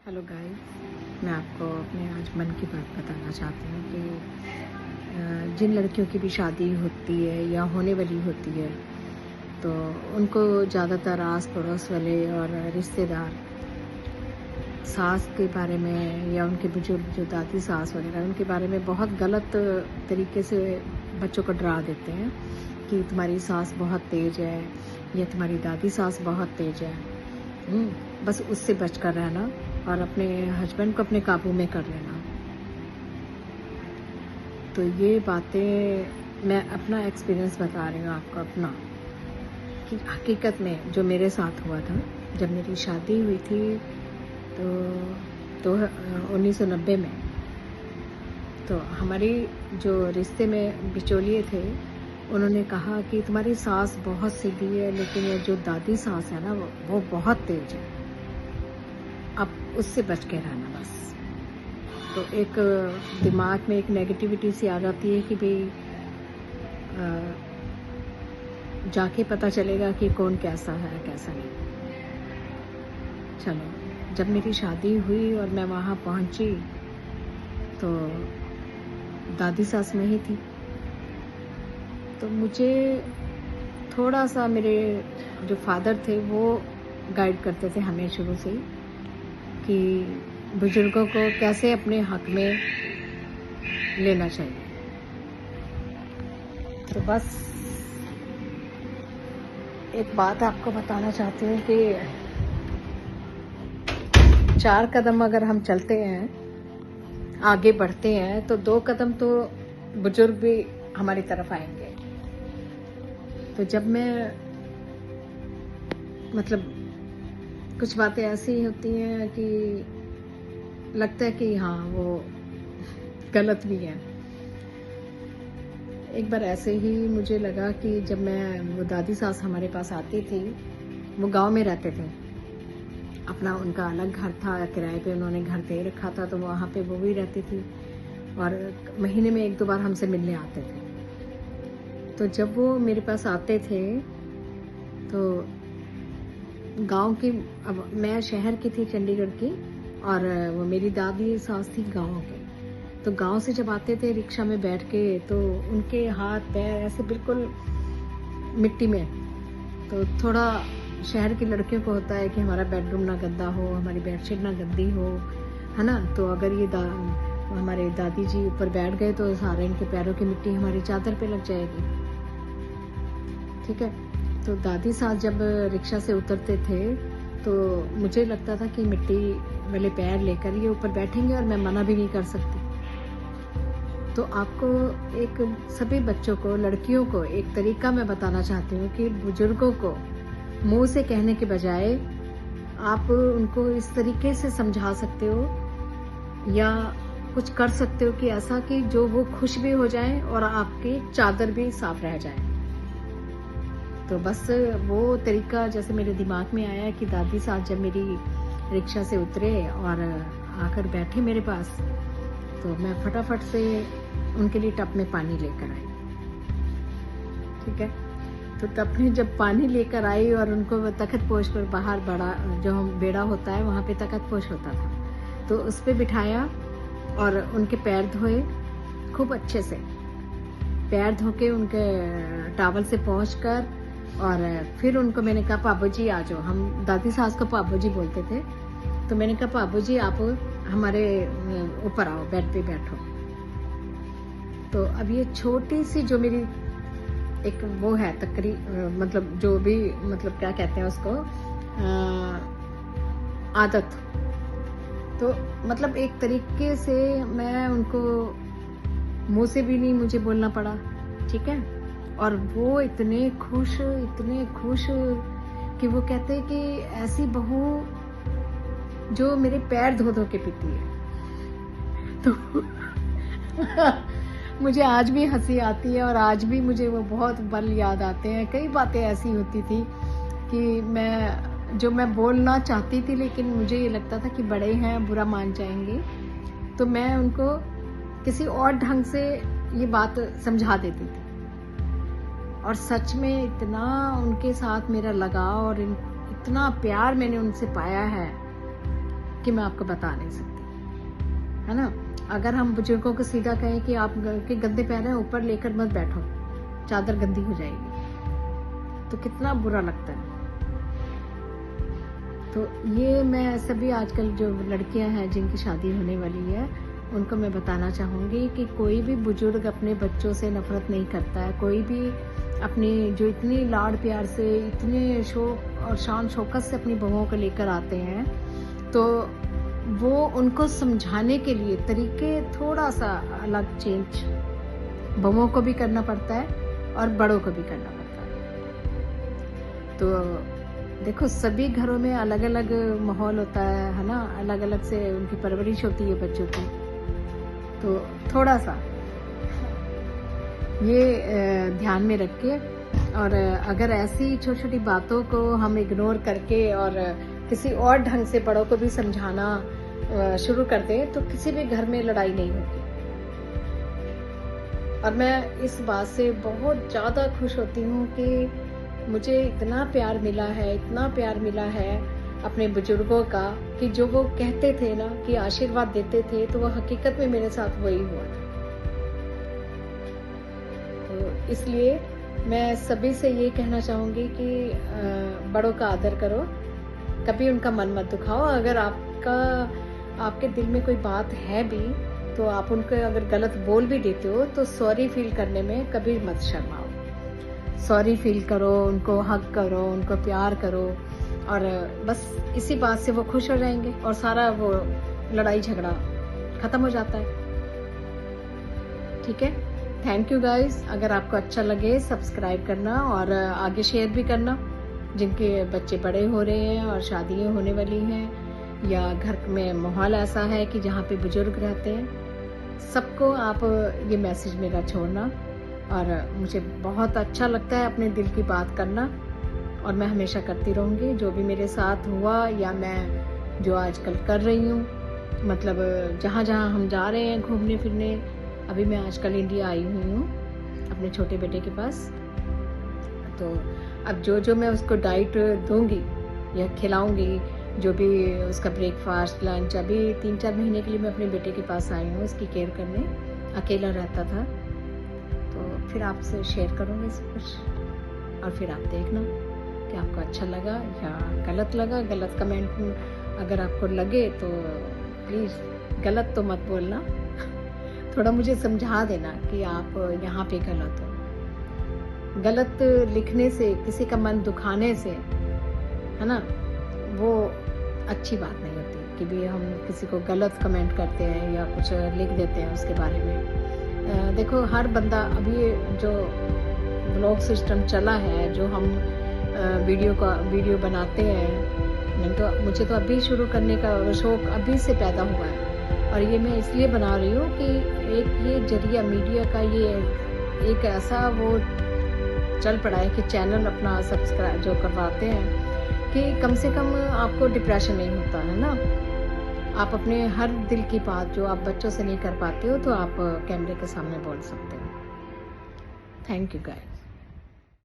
Hello guys, मैं आपको अपने आज मन की बात बताना चाहती हूँ कि जिन लड़कियों की भी शादी होती है या होने वाली होती है, तो उनको ज़्यादातर आस पड़ोस वाले और रिश्तेदार सास के बारे में या उनके बुजुर्ग जो दादी सास वगैरह उनके बारे में बहुत गलत तरीके से बच्चों को डरा देते हैं कि तुम्हारी सास बहुत तेज़ है या तुम्हारी दादी सास बहुत तेज़ है। बस उससे बचकर रहना और अपने हस्बैंड को अपने काबू में कर लेना। तो ये बातें मैं अपना एक्सपीरियंस बता रही हूँ आपको अपना, कि हकीकत में जो मेरे साथ हुआ था जब मेरी शादी हुई थी तो 1990 में। तो हमारी जो रिश्ते में बिचौलिए थे उन्होंने कहा कि तुम्हारी सास बहुत सीधी है, लेकिन ये जो दादी सास है ना वो बहुत तेज है, अब उससे बच के रहना बस। तो एक दिमाग में एक नेगेटिविटी सी आ जाती है कि भाई जाके पता चलेगा कि कौन कैसा है कैसा नहीं। चलो, जब मेरी शादी हुई और मैं वहाँ पहुँची तो दादी सास नहीं थी। तो मुझे थोड़ा सा मेरे जो फादर थे वो गाइड करते थे हमें शुरू से ही कि बुजुर्गों को कैसे अपने हक में लेना चाहिए। तो बस एक बात आपको बताना चाहती हूँ कि 4 कदम अगर हम चलते हैं, आगे बढ़ते हैं, तो 2 कदम तो बुजुर्ग भी हमारी तरफ आएंगे। तो जब मैं मतलब कुछ बातें ऐसी होती हैं कि लगता है कि हाँ वो गलत भी है। एक बार ऐसे ही मुझे लगा कि जब मैं वो दादी सास हमारे पास आती थी, वो गांव में रहते थे, अपना उनका अलग घर था, किराए पे उन्होंने घर दे रखा था, तो वहाँ पे वो भी रहती थी और महीने में 1-2 बार हमसे मिलने आते थे। तो जब वो मेरे पास आते थे तो गांव की, अब मैं शहर की थी चंडीगढ़ की और वो मेरी दादी सास थी गांव के। तो गांव से जब आते थे रिक्शा में बैठ के, तो उनके हाथ पैर ऐसे बिल्कुल मिट्टी में। तो थोड़ा शहर की लड़कियों को होता है कि हमारा बेडरूम ना गंदा हो, हमारी बेडशीट ना गंदी हो, है ना। तो अगर ये हमारे दादी जी ऊपर बैठ गए तो सारे इनके पैरों की मिट्टी हमारी चादर पे लग जाएगी। ठीक है। तो दादी सास जब रिक्शा से उतरते थे तो मुझे लगता था कि मिट्टी वाले पैर लेकर ये ऊपर बैठेंगे और मैं मना भी नहीं कर सकती। तो आपको एक सभी बच्चों को, लड़कियों को एक तरीका मैं बताना चाहती हूँ कि बुजुर्गों को मुंह से कहने के बजाय आप उनको इस तरीके से समझा सकते हो या कुछ कर सकते हो कि ऐसा कि जो वो खुश भी हो जाएं और आपकी चादर भी साफ रह जाए। तो बस वो तरीका जैसे मेरे दिमाग में आया कि दादी साहब जब मेरी रिक्शा से उतरे और आकर बैठे मेरे पास, तो मैं फटाफट से उनके लिए टब में पानी लेकर आई। ठीक है। तो टब में जब पानी लेकर आई और उनको तख्त पोश पर, बाहर बड़ा जो बेड़ा होता है वहाँ पे तख्त पोश होता था, तो उस पर बिठाया और उनके पैर धोए खूब अच्छे से। पैर धो के उनके टावल से पोंछकर और फिर उनको मैंने कहा पापू जी आ जाओ। हम दादी सास को पापू जी बोलते थे। तो मैंने कहा पापू जी आप हमारे ऊपर आओ, बेड पे बैठो। तो अब ये छोटी सी जो मेरी एक वो है मतलब जो भी, मतलब क्या कहते हैं उसको, आदत। तो मतलब एक तरीके से मैं उनको मुंह से भी नहीं मुझे बोलना पड़ा। ठीक है। और वो इतने खुश कि वो कहते हैं कि ऐसी बहू जो मेरे पैर धो धो के पीती है। तो मुझे आज भी हंसी आती है और आज भी मुझे वो बहुत पल याद आते हैं। कई बातें ऐसी होती थी कि मैं बोलना चाहती थी, लेकिन मुझे ये लगता था कि बड़े हैं, बुरा मान जाएंगे, तो मैं उनको किसी और ढंग से ये बात समझा देती थी। और सच में इतना उनके साथ मेरा लगाव और इतना प्यार मैंने उनसे पाया है कि मैं आपको बता नहीं सकती, है ना। अगर हम बुजुर्गों को सीधा कहें कि आप के गंदे पैर हैं ऊपर लेकर मत बैठो, चादर गंदी हो जाएगी, तो कितना बुरा लगता है। तो ये मैं सभी आजकल जो लड़कियां हैं जिनकी शादी होने वाली है उनको मैं बताना चाहूँगी कि कोई भी बुजुर्ग अपने बच्चों से नफरत नहीं करता है। कोई भी अपनी जो इतनी लाड़ प्यार से इतने शौक और शान शौकत से अपनी बहुओं को लेकर आते हैं, तो वो उनको समझाने के लिए तरीके थोड़ा सा अलग चेंज बहुओं को भी करना पड़ता है और बड़ों को भी करना पड़ता है। तो देखो सभी घरों में अलग अलग माहौल होता है ना, अलग अलग से उनकी परवरिश होती है बच्चों की। तो थोड़ा सा ये ध्यान में रख के, और अगर ऐसी छोटी छोटी बातों को हम इग्नोर करके और किसी और ढंग से बड़ों को भी समझाना शुरू कर दें तो किसी भी घर में लड़ाई नहीं होगी। और मैं इस बात से बहुत ज़्यादा खुश होती हूँ कि मुझे इतना प्यार मिला है, इतना प्यार मिला है अपने बुजुर्गों का, कि जो वो कहते थे ना कि आशीर्वाद देते थे, तो वो हकीकत में मेरे साथ वही हुआ था। तो इसलिए मैं सभी से ये कहना चाहूँगी कि बड़ों का आदर करो, कभी उनका मन मत दुखाओ। अगर आपके दिल में कोई बात है भी तो आप उनको अगर गलत बोल भी देते हो तो सॉरी फील करने में कभी मत शर्माओ। सॉरी फील करो, उनको हग करो, उनको प्यार करो, और बस इसी बात से वो खुश हो जाएंगे और सारा वो लड़ाई झगड़ा खत्म हो जाता है। ठीक है, थैंक यू गाइस। अगर आपको अच्छा लगे सब्सक्राइब करना और आगे शेयर भी करना। जिनके बच्चे बड़े हो रहे हैं और शादियां होने वाली हैं, या घर में माहौल ऐसा है कि जहाँ पे बुजुर्ग रहते हैं, सबको आप ये मैसेज मेरा छोड़ना। और मुझे बहुत अच्छा लगता है अपने दिल की बात करना, और मैं हमेशा करती रहूँगी। जो भी मेरे साथ हुआ या मैं जो आजकल कर रही हूँ, मतलब जहाँ जहाँ हम जा रहे हैं घूमने फिरने, अभी मैं आजकल इंडिया आई हुई हूँ अपने छोटे बेटे के पास। तो अब जो मैं उसको डाइट दूंगी या खिलाऊंगी, जो भी उसका ब्रेकफास्ट लंच, अभी 3-4 महीने के लिए मैं अपने बेटे के पास आई हूँ उसकी केयर करने, अकेला रहता था। तो फिर आपसे शेयर करूँगी सब कुछ, और फिर आप देखना कि आपको अच्छा लगा या गलत लगा। गलत कमेंट अगर आपको लगे तो प्लीज़ गलत तो मत बोलना, थोड़ा मुझे समझा देना कि आप यहाँ पे गलत हो। गलत लिखने से, किसी का मन दुखाने से, है ना, वो अच्छी बात नहीं होती कि भी हम किसी को गलत कमेंट करते हैं या कुछ लिख देते हैं उसके बारे में। देखो हर बंदा, अभी जो ब्लॉग सिस्टम चला है, जो हम वीडियो बनाते हैं, तो मुझे तो अभी शुरू करने का शौक अभी से पैदा हुआ है। और ये मैं इसलिए बना रही हूँ कि एक ये जरिया मीडिया का, ये एक ऐसा वो चल पड़ा है कि चैनल अपना सब्सक्राइब जो करवाते हैं, कि कम से कम आपको डिप्रेशन नहीं होता है ना। आप अपने हर दिल की बात जो आप बच्चों से नहीं कर पाते हो, तो आप कैमरे के सामने बोल सकते हो। Thank you guys.